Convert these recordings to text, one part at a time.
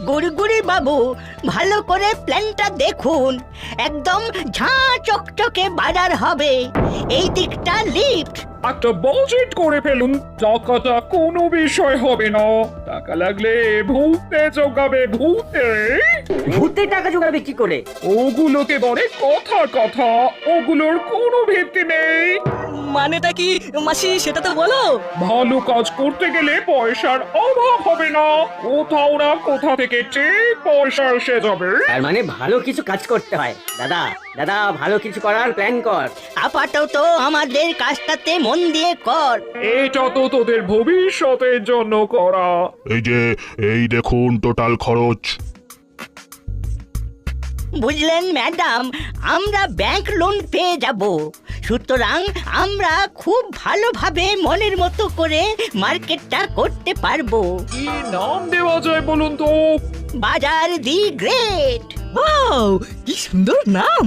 গুড়গুড়ি বাবু, ভালো করে প্ল্যানটা দেখুন। একদম ঝাঁ চকচকে বাজার হবে। এই দিকটা লিফট। একটা বাজেট করে ফেলুন, টাকাটা কোনো বিষয় হবে না। টাকা লাগলে ভূতে জোগাবে, ভূতে। ভূতে টাকা জোগাড় বিক্রি করে? ওগুলোকে বলে কথার কথা, ওগুলোর কোনো ভিত্তি নেই। মানেটা কি মাসি, সেটা তো বলো। ভালো কাজ করতে গেলে পয়সার অভাব হবে না, কোথাও না কোথা থেকে ঠিক পয়সা এসে যাবে। তার মানে ভালো কিছু কাজ করতে হয়। দাদা দাদা, ভালো কিছু করার প্ল্যান কর। আপাতত আমাদের কাজটাতে মন দিয়ে কর। এটা তো তোদের ভবিষ্যতের জন্য করা। এই দেখুন টোটাল খরচ। বুঝলেন ম্যাডাম, আমরা ব্যাংক লোন পেয়ে যাব। সুতরাং আমরা খুব ভালোভাবে মনের মতো করে মার্কেটটা করতে পারবো। কি নাম দেওয়া যায় বলুন তো? বাজার দি গ্রেট। ওয়াও, কি সুন্দর নাম।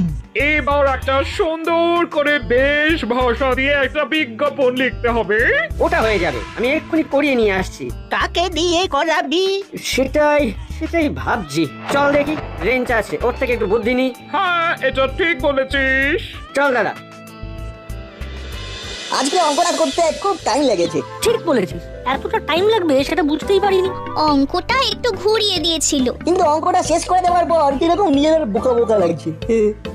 এবার একটা সুন্দর করে বেশ ভাষা দিয়ে একটা বিজ্ঞাপন লিখতে হবে। ওটা হয়ে যাবে, আমি এক্ষুনি করিয়ে নিয়ে আসছি। কাকে দিয়ে করাবি? সেটাই সেটাই ভাবছি। চল দেখি, রেঞ্জ আছে, ওর থেকে একটু বুদ্ধি নি। হ্যাঁ, এটা ঠিক বলেছিস। চল দাদা। আজকে অঙ্কটা করতে খুব টাইম লেগেছে। ঠিক বলেছিস, এতটা টাইম লাগবে সেটা বুঝতেই পারিনি। অঙ্কটা একটু ঘুরিয়ে দিয়েছিল। কিন্তু অঙ্কটা শেষ করে দেওয়ার পর কিরকম নিজেদের বোকা বোকা লাগছে।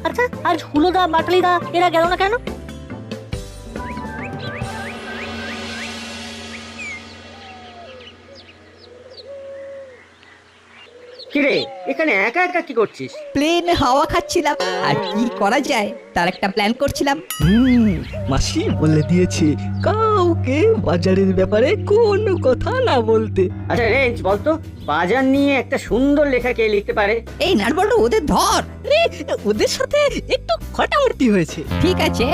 আচ্ছা, আজ হুলোদা বাটালিদা এরা গেল না কেন? কিরে, এখানে একা একা কি করছিস? প্লেন হাওয়া খাচ্ছিলাম, আর কি করা যায় তার একটা প্ল্যান করছিলাম। মাসি বলে দিয়েছে কাউকে বাজারের ব্যাপারে কোনো কথা না বলতে। আচ্ছা রেঞ্জ, বলতো বাজার নিয়ে একটা সুন্দর লেখা কে লিখতে পারে? এই নাটবল্টু, ওদের ধর। আরে, ওদের সাথে একটু খটামটি হয়েছে। ঠিক আছে,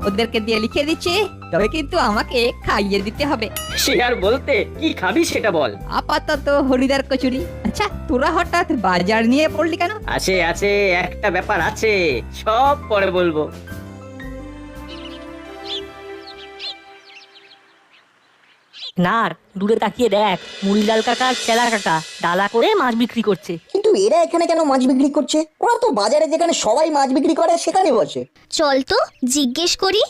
ওদেরকে দিয়ে লিখে দিচ্ছি, তবে কিন্তু আমাকে খাইয়ে দিতে হবে। সে আর বলতে, কি খাবি সেটা বল। আপাতত হরিদার কচুরি। আচ্ছা, তোরা হঠাৎ বাজার নিয়ে পড়লি কেন? আছে আছে, একটা ব্যাপার আছে, সব পরে বলবো। নার, দূরে তাকিয়ে দেখ, মুড়িলাল কাকা আর চেলা কাকা ডালা করে মাছ বিক্রি করছে। কিন্তু এরা এখানে কেন মাছ বিক্রি করছে? ওরা তো বাজারে যেখানে সবাই মাছ বিক্রি করে সেখানে বসে। চল তো জিজ্ঞেস করি।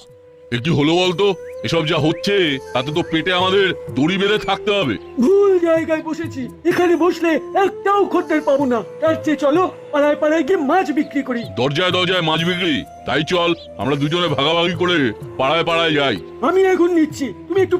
একটু হলো বলতো, এসব যা হচ্ছে তাতে তো পেটে আমাদের দড়ি বেঁধে থাকতে হবে। ভুল জায়গায় বসেছি, এখানে বসলে একটাও খদ্দের পাবো না। তার চেয়ে চলো পাড়ায় পাড়ায় গিয়ে মাছ বিক্রি করি। দরজায় দরজায় মাছ বিক্রি, তাই চল আমরা দুজনে ভাগাভাগি করে পাড়ায় পাড়ায় যাই। আমি এখন নিচ্ছি, তুমি একটু